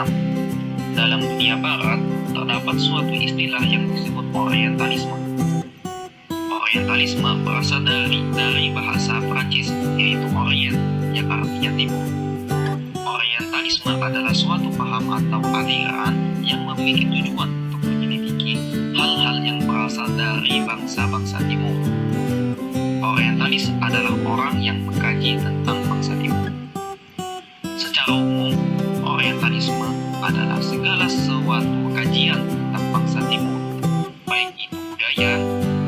Islam. Dalam dunia barat, terdapat suatu istilah yang disebut Orientalisme. Orientalisme berasal dari bahasa Prancis, yaitu Orient, yang artinya timur. Orientalisme adalah suatu paham atau aliran yang memiliki tujuan untuk menyelidiki hal-hal yang berasal dari bangsa-bangsa timur. Orientalis adalah orang yang mengkaji tentang bangsa timur. Secara umum, Orientalisme adalah segala sesuatu kajian tentang bangsa timur, baik itu budaya,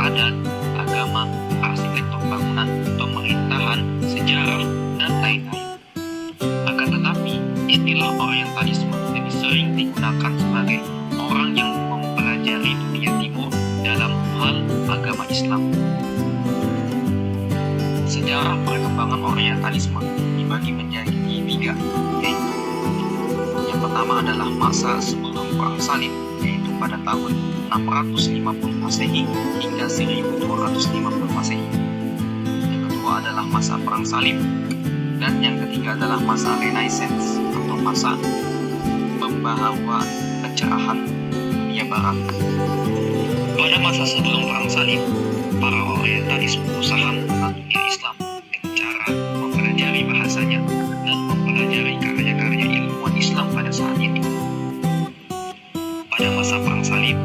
adat, agama, arsitektur bangunan, pemerintahan, sejarah, dan lain-lain. Akan tetapi, istilah Orientalisme lebih sering digunakan sebagai orang yang mempelajari dunia timur dalam hal agama Islam. Sejarah perkembangan Orientalisme dibagi menjadi tiga, yaitu yang pertama adalah masa sebelum Perang Salib, yaitu pada tahun 650 Masehi hingga 1250 Masehi. Yang kedua adalah masa Perang Salib, dan yang ketiga adalah masa Renaissance atau masa pembaharuan pencerahan dunia barat. Pada masa sebelum Perang Salib, para Orientalis berusaha mengenal dunia Islam dengan cara mempelajari bahasanya dan mempelajari karya-karya ilmuwan Islam pada saat itu. Pada masa Perang Salib,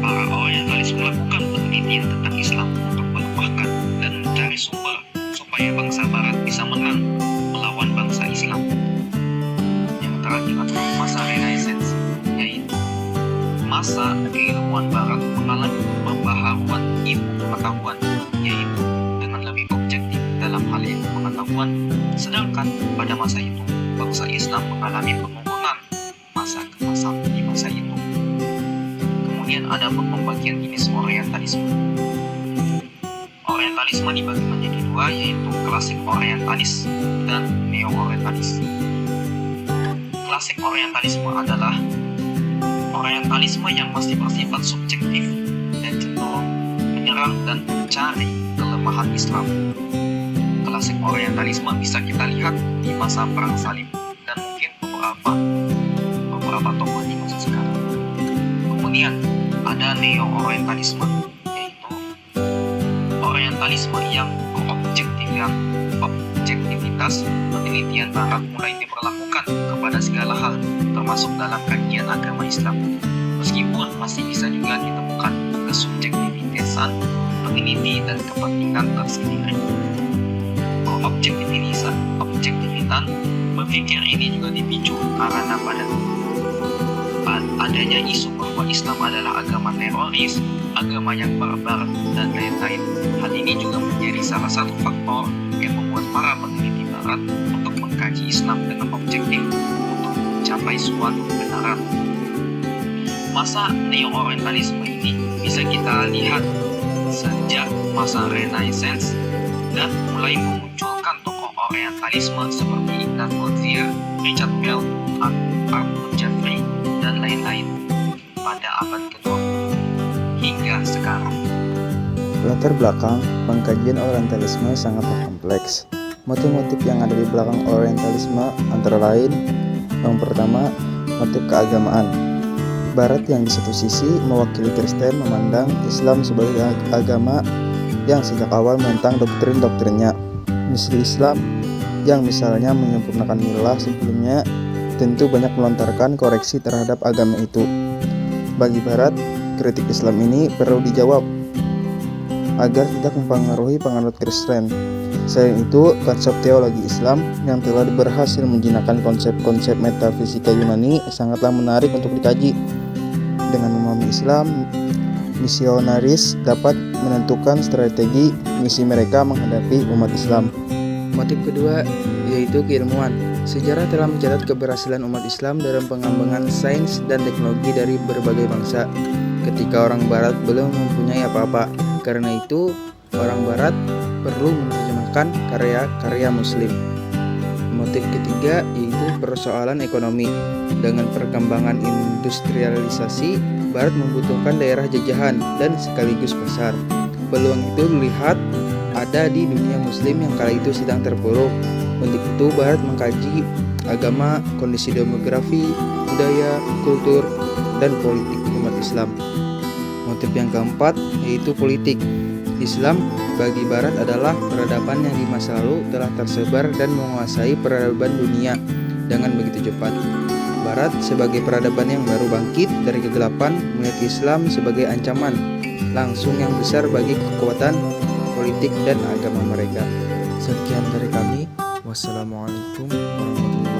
para Orientalis melakukan penelitian tentang Islam untuk melemahkan dan mencari sumber supaya bangsa Barat bisa menang melawan bangsa Islam. Yang terakhir adalah masa Renaissance, yaitu masa keilmuan Barat mengalami pembaharuan ilmu pengetahuan, yaitu dengan lebih objektif dalam hal ilmu pengetahuan, sedangkan pada masa itu bangsa Islam mengalami penurunan masa ke masa itu. Kemudian ada pembagian jenis Orientalisme. Orientalisme dibagi menjadi dua, yaitu klasik Orientalis dan neo-Orientalis. Klasik Orientalisme adalah Orientalisme yang masih bersifat subjektif dan cenderung menyerang dan mencari kelemahan Islam. Klasik Orientalisme bisa kita lihat di masa Perang Salib dan mungkin beberapa tokoh di masa sekarang. Kemudian ada neo-Orientalisme, yaitu Orientalisme yang objektivitas penelitian Barat mulai diperlakukan kepada segala hal, termasuk dalam kajian agama Islam. Meskipun masih bisa juga ditemukan kesubjektivitasan peneliti dan kepentingan tersendiri. Objektivitas berpikir ini juga dipicu karena pada adanya isu bahwa Islam adalah agama teroris, agama yang barbar, dan lain-lain. Hal ini juga menjadi salah satu faktor yang membuat para peneliti Barat untuk mengkaji Islam dengan objektif untuk mencapai suatu kebenaran. Masa neo-Orientalisme ini bisa kita lihat sejak masa Renaissance dan mulai memunculkan tokoh Orientalisme seperti Ignaz Goldziher, Richard Bell, Arthur Jeffrey, dan lain-lain pada abad ke-20 hingga sekarang. Latar belakang pengkajian Orientalisme sangatlah kompleks. Motif-motif yang ada di belakang Orientalisme antara lain, yang pertama, motif keagamaan. Barat yang di satu sisi mewakili Kristen memandang Islam sebagai agama yang sejak awal menentang doktrin-doktrinnya. Misal Islam yang misalnya menyempurnakan milah sebelumnya tentu banyak melontarkan koreksi terhadap agama itu. Bagi Barat, kritik Islam ini perlu dijawab agar tidak mempengaruhi penganut Kristen. Selain itu, konsep teologi Islam yang telah berhasil menjinakkan konsep-konsep metafisika Yunani sangatlah menarik untuk dikaji. Dengan memahami Islam, misionaris dapat menentukan strategi misi mereka menghadapi umat Islam. Motif kedua yaitu keilmuan. Sejarah telah mencatat keberhasilan umat Islam dalam pengembangan sains dan teknologi dari berbagai bangsa ketika orang Barat belum mempunyai apa-apa. Karena itu, orang Barat perlu menerjemahkan karya-karya Muslim. Motif ketiga yaitu persoalan ekonomi. Dengan perkembangan industrialisasi, Barat membutuhkan daerah jajahan dan sekaligus pasar. Peluang itu dilihat ada di dunia Muslim yang kala itu sedang terpuruk. Untuk itu, Barat mengkaji agama, kondisi demografi, budaya, kultur, dan politik umat Islam. Motif yang keempat yaitu politik. Islam bagi Barat adalah peradaban yang di masa lalu telah tersebar dan menguasai peradaban dunia dengan begitu cepat. Barat sebagai peradaban yang baru bangkit dari kegelapan melihat Islam sebagai ancaman langsung yang besar bagi kekuatan politik dan agama mereka. Sekian dari kami. Wassalamualaikum warahmatullahi wabarakatuh.